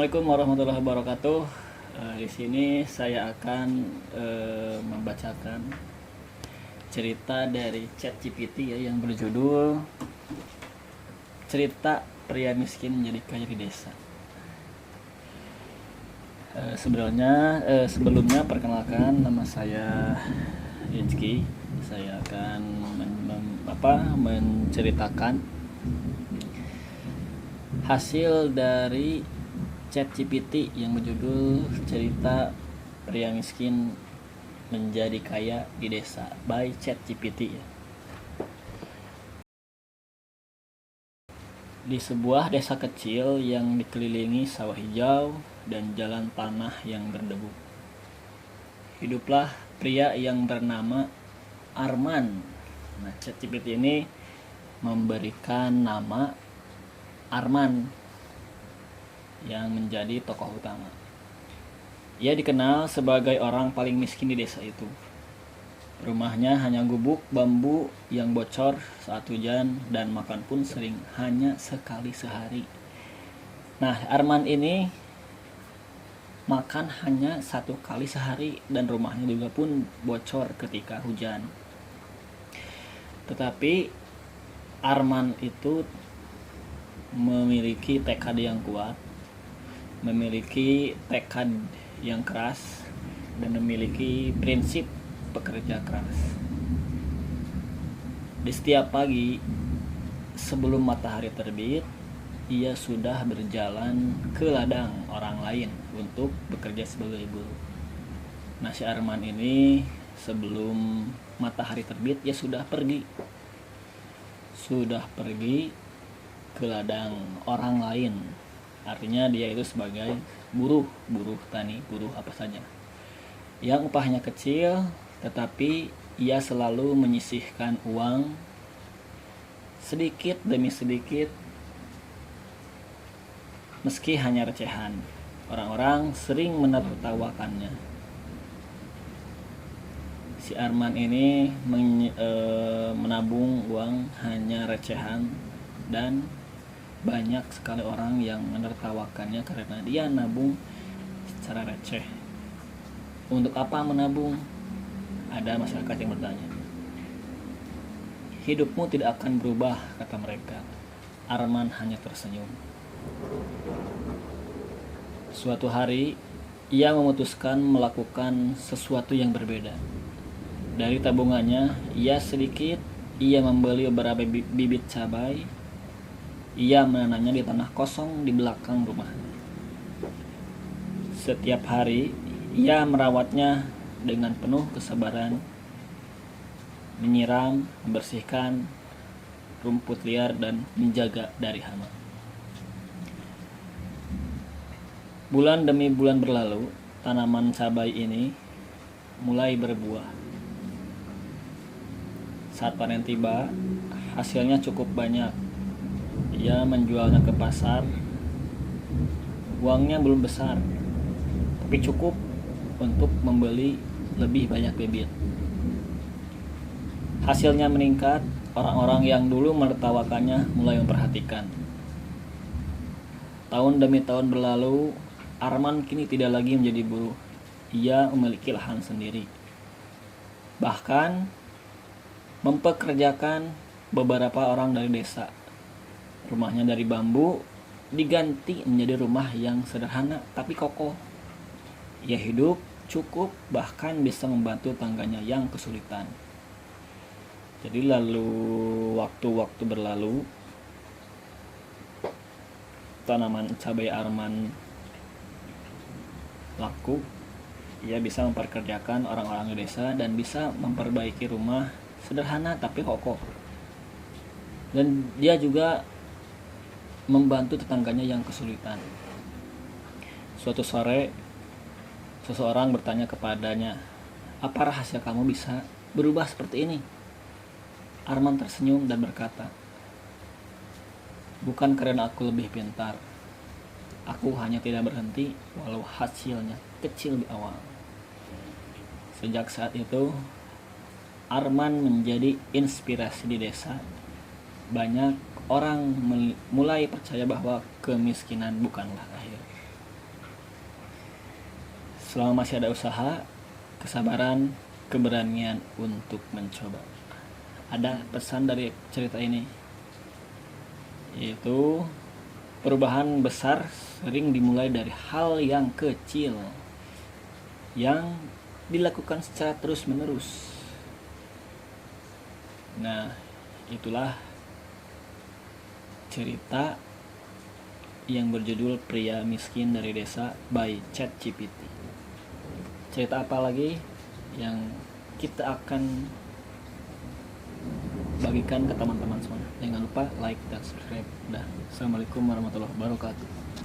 Assalamualaikum warahmatullahi wabarakatuh. Di sini saya akan membacakan cerita dari ChatGPT yang berjudul Cerita Pria Miskin Menjadi Kaya di Desa. Sebelumnya perkenalkan, nama saya Rizky. Saya akan menceritakan hasil dari ChatGPT yang berjudul Cerita Pria Miskin Menjadi Kaya di Desa by ChatGPT. Di sebuah desa kecil yang dikelilingi sawah hijau dan jalan tanah yang berdebu, hiduplah pria yang bernama Arman. Nah, ChatGPT ini memberikan nama Arman yang menjadi tokoh utama. Ia dikenal sebagai orang paling miskin di desa itu. Rumahnya hanya gubuk bambu yang bocor saat hujan, dan makan pun sering hanya sekali sehari. Nah, Arman ini makan hanya 1 kali sehari, dan rumahnya juga pun bocor ketika hujan. Tetapi Arman itu memiliki tekad yang kuat, memiliki tekad yang keras, dan memiliki prinsip pekerja keras. Di setiap pagi sebelum matahari terbit, ia sudah berjalan ke ladang orang lain untuk bekerja sebagai buruh. Nah, si Arman ini sebelum matahari terbit ia sudah pergi ke ladang orang lain. Artinya dia itu sebagai buruh tani, buruh apa saja, yang upahnya kecil, tetapi ia selalu menyisihkan uang sedikit demi sedikit, meski hanya recehan. Orang-orang sering menertawakannya. Si Arman ini menabung uang hanya recehan, dan banyak sekali orang yang menertawakannya karena dia nabung secara receh. Untuk apa menabung? Ada masyarakat yang bertanya. Hidupmu tidak akan berubah, kata mereka. Arman hanya tersenyum. Suatu hari, ia memutuskan melakukan sesuatu yang berbeda. Dari tabungannya, ia membeli beberapa bibit cabai. Ia menanamnya di tanah kosong di belakang rumah. Setiap hari, ia merawatnya dengan penuh kesabaran, menyiram, membersihkan rumput liar, dan menjaga dari hama. Bulan demi bulan berlalu, tanaman cabai ini mulai berbuah. Saat panen tiba, hasilnya cukup banyak. Ia menjualnya ke pasar. Uangnya belum besar, tapi cukup untuk membeli lebih banyak bibit. Hasilnya meningkat. Orang-orang yang dulu menertawakannya mulai memperhatikan. Tahun demi tahun berlalu, Arman kini tidak lagi menjadi buruh. Ia memiliki lahan sendiri, bahkan mempekerjakan beberapa orang dari desa. Rumahnya dari bambu diganti menjadi rumah yang sederhana tapi kokoh. Ia hidup cukup, bahkan bisa membantu tangganya yang kesulitan. Jadi lalu waktu berlalu, tanaman cabai Arman laku. Ia bisa memperkerjakan orang-orang di desa dan bisa memperbaiki rumah sederhana tapi kokoh. Dan dia juga membantu tetangganya yang kesulitan. Suatu sore, seseorang bertanya kepadanya, "Apa rahasia kamu bisa berubah seperti ini?" Arman tersenyum dan berkata, "Bukan karena aku lebih pintar. Aku hanya tidak berhenti walau hasilnya kecil di awal." Sejak saat itu, Arman menjadi inspirasi di desa. Banyak orang mulai percaya bahwa kemiskinan bukanlah akhir, selama masih ada usaha, kesabaran, keberanian untuk mencoba. Ada pesan dari cerita ini, yaitu perubahan besar sering dimulai dari hal yang kecil yang dilakukan secara terus-menerus. Nah, itulah cerita yang berjudul Pria Miskin dari Desa by ChatGPT. Cerita apa lagi yang kita akan bagikan ke teman-teman semua? Jangan lupa like dan subscribe. Assalamualaikum warahmatullahi wabarakatuh.